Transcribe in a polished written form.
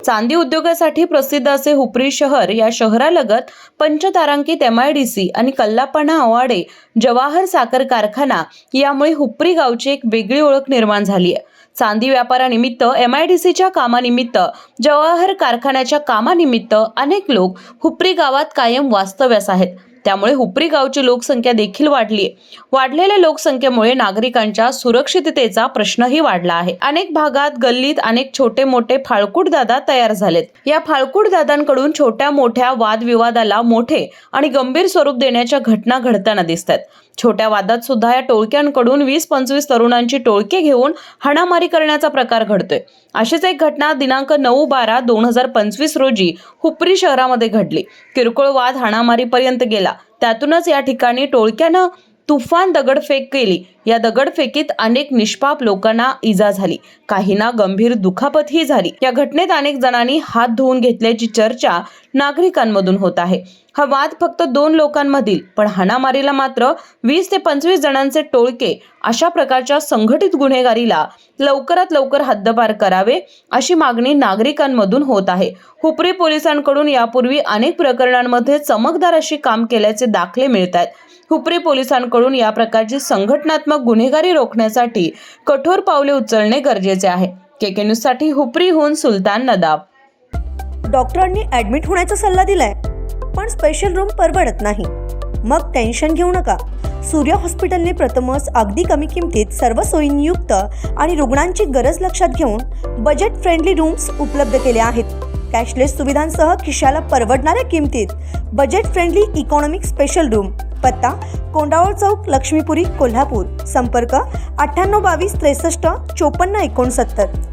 चांदी उद्योगासाठी प्रसिद्ध असे हुपरी शहर या शहरालगत पंचतारांकित MIDC आणि कल्लापणा अवाडे जवाहर साखर कारखाना यामुळे हुपरी गावची एक वेगळी ओळख निर्माण झाली आहे। चांदी व्यापारानिमित्त MIDCच्या कामानिमित्त जवाहर कारखान्याच्या कामानिमित्त अनेक लोक हुपरी गावात कायम वास्तव्यास आहेत। त्यामुळे हुपरी गावची लोकसंख्या देखील वाढली आहे। वाढलेल्या लोकसंख्येमुळे नागरिकांच्या सुरक्षिततेचा प्रश्नही वाढला आहे। अनेक भागात गल्लीत अनेक छोटे मोठे फाळकूट दादा तयार झालेत। या फाळकूट दादांकडून छोट्या मोठ्या वादविवादाला मोठे आणि गंभीर स्वरूप देण्याच्या घटना घडताना दिसतात। छोट्या वादात सुद्धा या टोळक्यांकडून 20-25 तरुणांची टोळके घेऊन हाणामारी करण्याचा प्रकार घडतोय। अशीच एक घटना दिनांक 9/12/2025 रोजी हुपरी शहरामध्ये घडली। किरकोळ वाद हाणामारीपर्यंत गेला। त्यातूनच या ठिकाणी टोळक्यानं तुफान दगडफेक केली। या दगडफेकीत अनेक निष्पाप लोकांना इजा झाली, काहींना गंभीर दुखापतही झाली। या घटनेत अनेक जणांनी हात धुवून घेतल्याची चर्चा नागरिकांमधून होत आहे। हा वाद फक्त 2 लोकांमधील, पण हाणामारीला मात्र 20 ते 25 जणांचे टोळके। अशा प्रकारच्या संघटित गुन्हेगारीला लवकरात लवकर हद्दपार करावे अशी मागणी नागरिकांमधून होत आहे। हुपरी पोलिसांकडून यापूर्वी अनेक प्रकरणांमध्ये चमकदार अशी काम केल्याचे दाखले मिळत आहेत। हुपरी पोलिसांकडून या प्रकारची संघटनात्मक गुन्हेगारी रोखण्यासाठी कठोर पावले उचलणे गरजेचे आहे। KK न्यूज साठी हुपरीहून सुलतान नदाब। डॉक्टरांनी ऍडमिट होण्याचा सल्ला दिलाय, पण स्पेशल रूम परवडत नाही। मग टेन्शन घेऊ नका। सूर्या हॉस्पिटलने प्रथमच अगदी कमी किमतीत सर्व सोयींयुक्त आणि रुग्णांची गरज लक्षात घेऊन बजेट फ्रेंडली रूम्स उपलब्ध केले आहेत। कॅशलेस सुविधांसह खिशाला परवडणाऱ्या किमतीत budget friendly economic special room. पत्ता कोंडावळ चौक, लक्ष्मीपुरी, कोल्हापूर। संपर्क 9822 63 54 69।